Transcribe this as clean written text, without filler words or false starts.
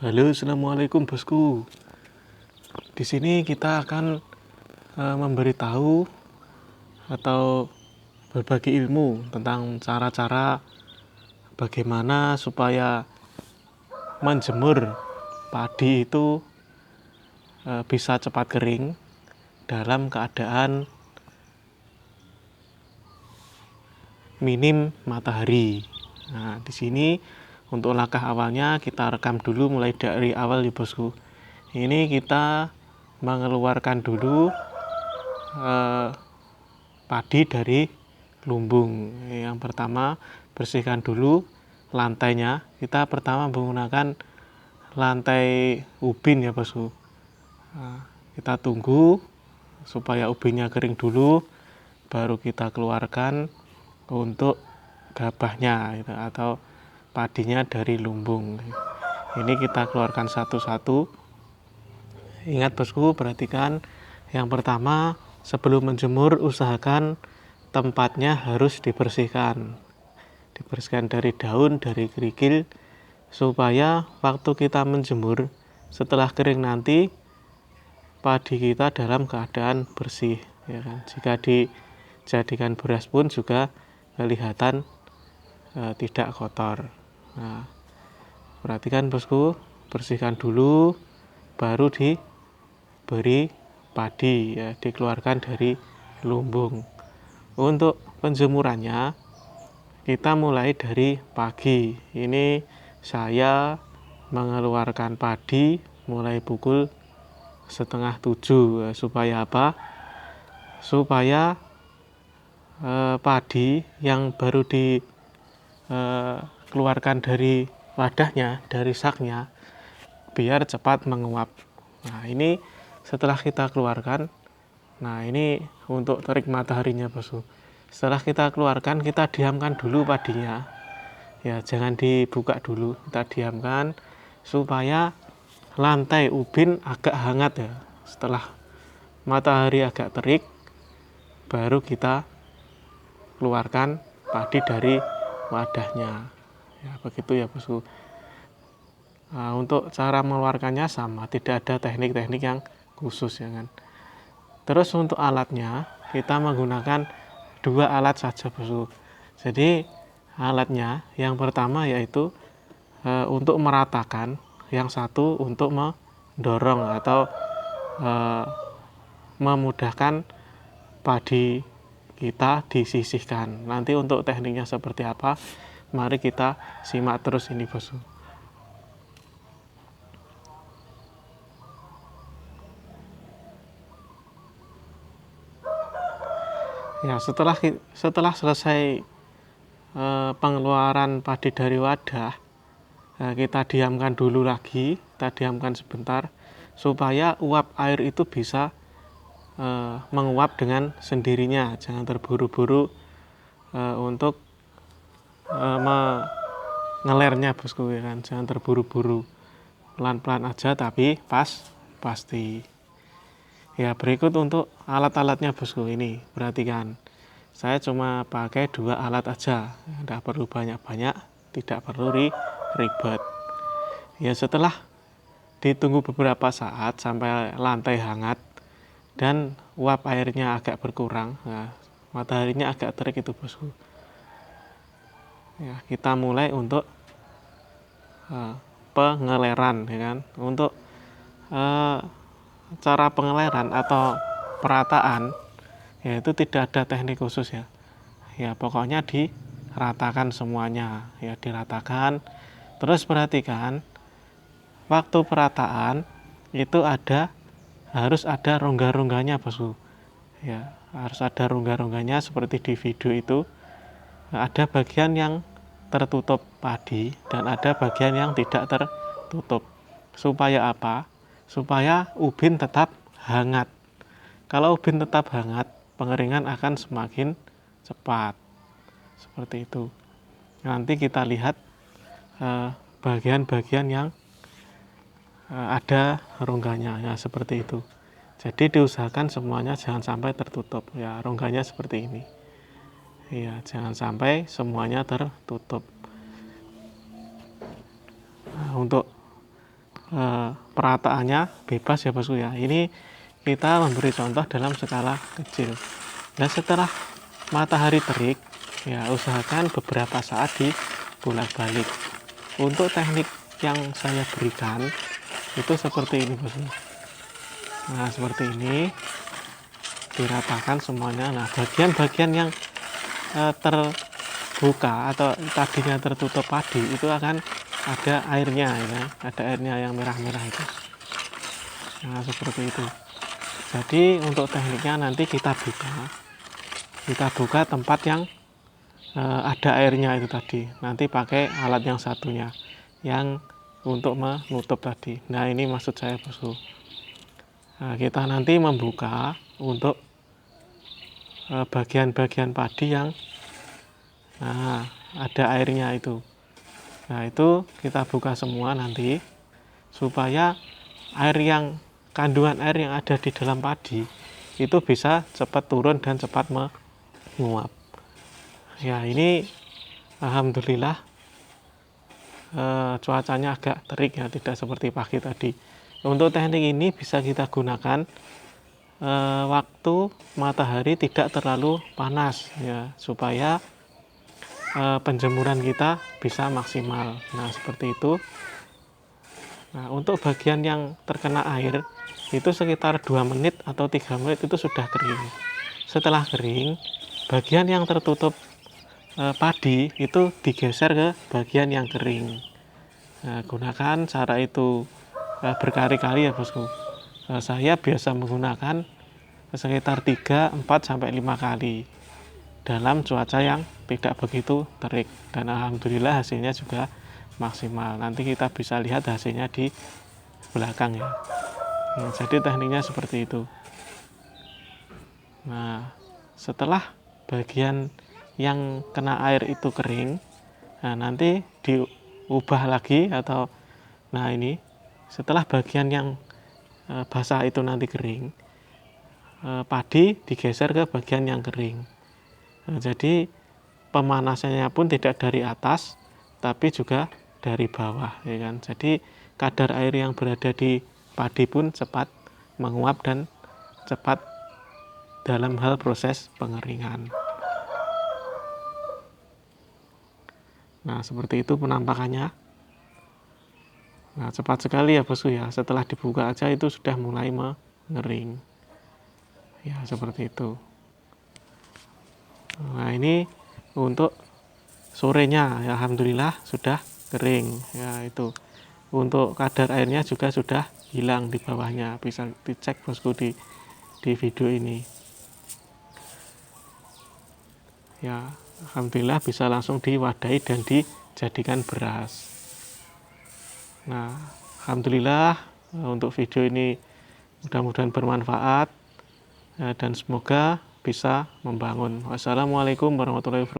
Halo, assalamualaikum bosku. Di sini kita akan memberitahu atau berbagi ilmu tentang cara-cara bagaimana supaya menjemur padi itu bisa cepat kering dalam keadaan minim matahari. Nah, di sini untuk langkah awalnya kita rekam dulu mulai dari awal ya bosku. Ini kita mengeluarkan dulu padi dari lumbung. Yang pertama bersihkan dulu lantainya. Kita pertama menggunakan lantai ubin ya bosku. Nah, kita tunggu supaya ubinnya kering dulu, baru kita keluarkan untuk gabahnya gitu, atau padinya dari lumbung. Ini kita keluarkan satu-satu. Ingat bosku, perhatikan yang pertama, sebelum menjemur usahakan tempatnya harus dibersihkan dari daun, dari kerikil, supaya waktu kita menjemur setelah kering nanti padi kita dalam keadaan bersih ya kan. Jika dijadikan beras pun juga kelihatan tidak kotor. Nah, perhatikan bosku, bersihkan dulu baru diberi padi ya, dikeluarkan dari lumbung. Untuk penjemurannya kita mulai dari pagi. Ini saya mengeluarkan padi mulai pukul 6:30 supaya apa? Supaya padi yang baru dikeluarkan dari wadahnya, dari saknya, biar cepat menguap. Nah, ini setelah kita keluarkan, nah ini untuk terik mataharinya bosku. Setelah kita keluarkan, kita diamkan dulu padinya ya, jangan dibuka dulu, kita diamkan supaya lantai ubin agak hangat ya. Setelah matahari agak terik, baru kita keluarkan padi dari wadahnya ya, begitu ya bosku. Nah, untuk cara mengeluarkannya sama, tidak ada teknik-teknik yang khusus ya kan. Terus untuk alatnya kita menggunakan 2 alat saja bosku. Jadi alatnya yang pertama yaitu untuk meratakan, yang satu untuk mendorong atau memudahkan padi kita disisihkan. Nanti untuk tekniknya seperti apa, mari kita simak terus ini bosku. Ya, setelah selesai pengeluaran padi dari wadah, kita diamkan dulu lagi, kita diamkan sebentar supaya uap air itu bisa menguap dengan sendirinya. Jangan terburu-buru untuk mengelernya bosku ya kan. Jangan terburu-buru, pelan-pelan aja tapi pasti. Ya, berikut untuk alat-alatnya bosku. Ini perhatikan, saya cuma pakai 2 alat aja, tidak perlu banyak-banyak, tidak perlu ribet ya. Setelah ditunggu beberapa saat sampai lantai hangat dan uap airnya agak berkurang, nah, mataharinya agak terik itu bosku ya, kita mulai untuk pengeleran ya kan. Untuk cara pengeleran atau perataan yaitu tidak ada teknik khusus ya. Ya pokoknya diratakan semuanya ya, diratakan. Terus perhatikan waktu perataan itu harus ada rongga-rongganya bosku ya, harus ada rongga-rongganya seperti di video itu. Ada bagian yang tertutup padi dan ada bagian yang tidak tertutup. Supaya apa? Supaya ubin tetap hangat. Kalau ubin tetap hangat, pengeringan akan semakin cepat. Seperti itu. Nanti kita lihat bagian-bagian yang ada rongganya ya, seperti itu. Jadi diusahakan semuanya jangan sampai tertutup ya, rongganya seperti ini. Iya, jangan sampai semuanya tertutup. Nah, untuk perataannya bebas ya bosku ya. Ini kita memberi contoh dalam skala kecil. Nah setelah matahari terik ya usahakan beberapa saat dibolak-balik. Untuk teknik yang saya berikan itu seperti ini bosku. Nah seperti ini, diratakan semuanya. Nah bagian-bagian yang terbuka atau tadinya tertutup padi itu akan ada airnya ya, ada airnya yang merah-merah itu. Nah seperti itu. Jadi untuk tekniknya nanti kita buka tempat yang ada airnya itu tadi. Nanti pakai alat yang satunya yang untuk menutup tadi. Nah ini maksud saya bosku. Nah, kita nanti membuka untuk bagian-bagian padi yang ada airnya itu. Nah itu kita buka semua nanti supaya kandungan air yang ada di dalam padi itu bisa cepat turun dan cepat menguap. Ya ini alhamdulillah cuacanya agak terik ya, tidak seperti pagi tadi. Untuk teknik ini bisa kita gunakan waktu matahari tidak terlalu panas ya, supaya penjemuran kita bisa maksimal. Nah seperti itu. Nah untuk bagian yang terkena air itu sekitar 2 menit atau 3 menit itu sudah kering. Setelah kering, bagian yang tertutup padi itu digeser ke bagian yang kering. Nah, gunakan cara itu berkali-kali ya bosku. Saya biasa menggunakan sekitar 3, 4, sampai 5 kali dalam cuaca yang tidak begitu terik, dan alhamdulillah hasilnya juga maksimal. Nanti kita bisa lihat hasilnya di belakang ya. Nah, jadi tekniknya seperti itu. Nah setelah bagian yang kena air itu kering, nah nanti diubah lagi atau ini setelah bagian yang basah itu nanti kering, padi digeser ke bagian yang kering. Nah, jadi pemanasannya pun tidak dari atas tapi juga dari bawah ya kan. Jadi kadar air yang berada di padi pun cepat menguap dan cepat dalam hal proses pengeringan. Nah seperti itu penampakannya. Nah cepat sekali ya bosku ya, setelah dibuka aja itu sudah mulai mengering ya, seperti itu. Nah ini untuk sorenya ya, alhamdulillah sudah kering ya. Itu untuk kadar airnya juga sudah hilang di bawahnya, bisa dicek bosku di video ini ya. Alhamdulillah bisa langsung diwadahi dan dijadikan beras. Nah alhamdulillah untuk video ini mudah-mudahan bermanfaat dan semoga bisa membangun. Wassalamualaikum warahmatullahi wabarakatuh.